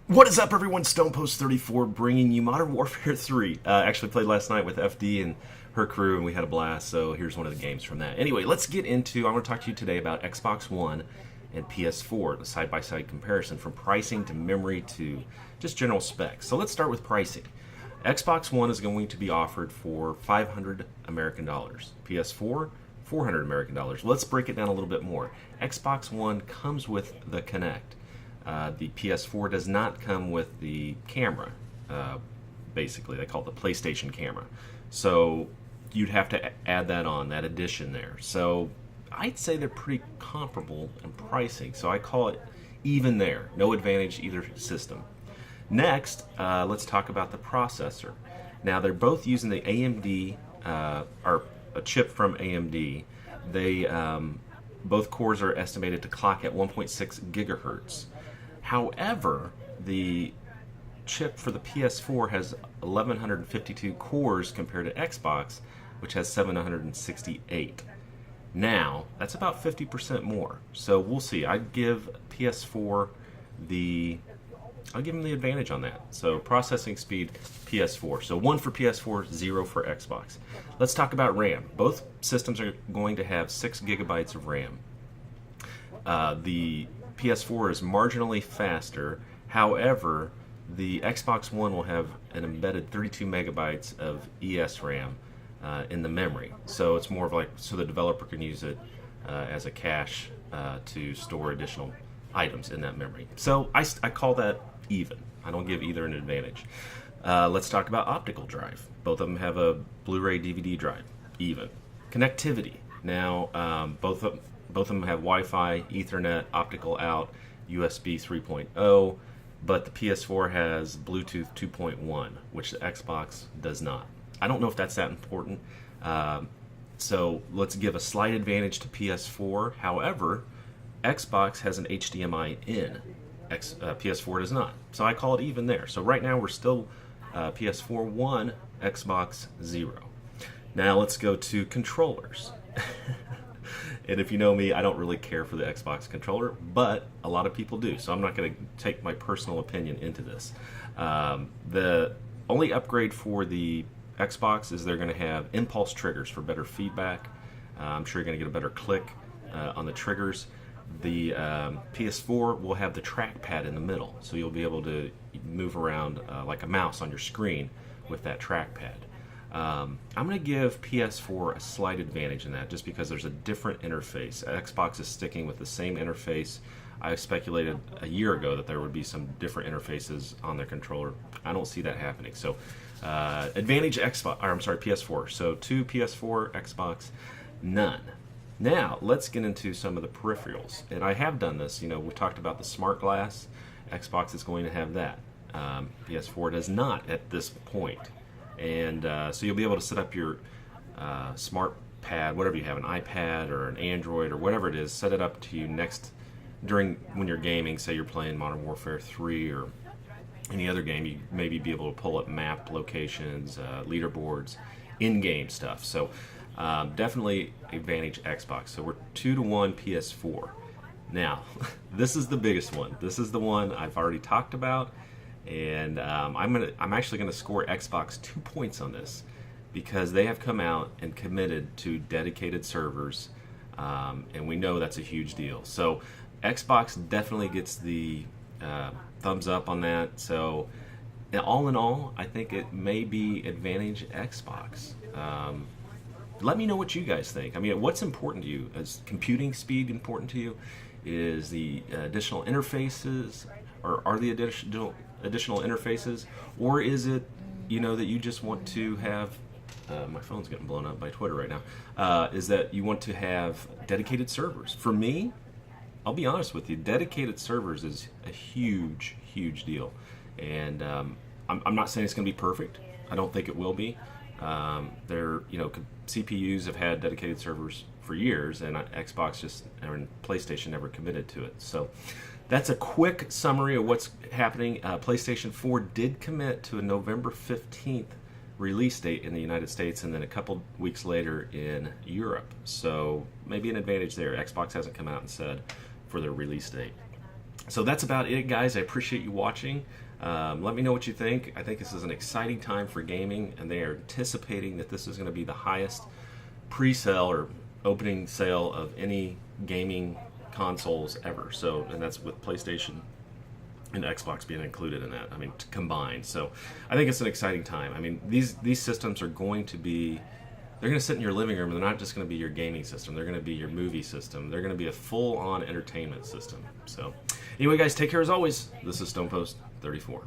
What is up, everyone? StonePost34 bringing you Modern Warfare 3. Actually played last night with FD and her crew, and we had a blast, so here's one of the games from that. Anyway, let's get into, I want to talk to you today about Xbox One and PS4, the side-by-side comparison from pricing to memory to just general specs. So let's start with pricing. Xbox One is going to be offered for 500 American dollars. PS4, 400 American dollars. Let's break it down a little bit more. Xbox One comes with the Kinect. The PS4 does not come with the camera, basically. They call it the PlayStation camera. So you'd have to add that on, that addition there. So I'd say they're pretty comparable in pricing. So I call it even there. No advantage either system. Next, let's talk about the processor. Now, they're both using the AMD, or a chip from AMD. They both cores are estimated to clock at 1.6 gigahertz. However, the chip for the PS4 has 1152 cores compared to Xbox, which has 768. Now, that's about 50% more. So we'll see. I'd give PS4 I'll give them the advantage on that. So processing speed, PS4. So 1 for PS4, 0 for Xbox. Let's talk about RAM. Both systems are going to have 6 gigabytes of RAM. The PS4 is marginally faster. However, the Xbox One will have an embedded 32 megabytes of ESRAM in the memory. So it's more of like, so the developer can use it as a cache to store additional items in that memory. So I call that even. I don't give either an advantage. Let's talk about optical drive. Both of them have a Blu-ray DVD drive. Even. Connectivity. Now, both of them have Wi-Fi, Ethernet, optical out, USB 3.0, but the PS4 has Bluetooth 2.1, which the Xbox does not. I don't know if that's that important. So let's give a slight advantage to PS4. However, Xbox has an HDMI in. PS4 does not. So I call it even there. So right now we're still PS4 1, Xbox 0. Now let's go to controllers. And if you know me, I don't really care for the Xbox controller, but a lot of people do. So I'm not going to take my personal opinion into this. The only upgrade for the Xbox is they're going to have impulse triggers for better feedback. I'm sure you're going to get a better click on the triggers. The PS4 will have the trackpad in the middle, so you'll be able to move around like a mouse on your screen with that trackpad. I'm going to give PS4 a slight advantage in that, just because there's a different interface. Xbox is sticking with the same interface. I speculated a year ago that there would be some different interfaces on their controller. I don't see that happening. So, advantage Xbox, or I'm sorry, PS4. So 2 PS4, Xbox, none. Now, let's get into some of the peripherals. And I have done this. You know, we talked about the smart glass. Xbox is going to have that. PS4 does not at this point. And so you'll be able to set up your smart pad, whatever you have, an iPad or an Android or whatever it is, set it up to you when you're gaming. Say you're playing Modern Warfare 3 or any other game, you maybe be able to pull up map locations, leaderboards, in-game stuff. So definitely advantage Xbox. So we're 2-1 PS4. Now, this is the biggest one. This is the one I've already talked about. And I'm actually going to score Xbox 2 points on this, because they have come out and committed to dedicated servers, and we know that's a huge deal. So Xbox definitely gets the thumbs up on that. So all in all, I think it may be advantage Xbox. Let me know what you guys think. I mean, what's important to you? Is computing speed important to you? Is the additional interfaces, or are the additional interfaces, or is it, you know, that you just want to have my phone's getting blown up by Twitter right now, is that you want to have dedicated servers? For me, I'll be honest with you, dedicated servers is a huge deal. And I'm not saying it's going to be perfect. I don't think it will be. CPUs have had dedicated servers for years, and Xbox and PlayStation never committed to it. So that's a quick summary of what's happening. PlayStation 4 did commit to a November 15th release date in the United States, and then a couple weeks later in Europe. So maybe an advantage there. Xbox hasn't come out and said for their release date. So that's about it, guys. I appreciate you watching. Let me know what you think. I think this is an exciting time for gaming, and they are anticipating that this is going to be the highest pre-sale or opening sale of any gaming consoles ever. So, and that's with PlayStation and Xbox being included in that. I mean, combined. So, I think it's an exciting time. I mean, these systems are going to be. They're going to sit in your living room, and they're not just going to be your gaming system. They're going to be your movie system. They're going to be a full-on entertainment system. So, anyway, guys, take care as always. This is StonePost 34.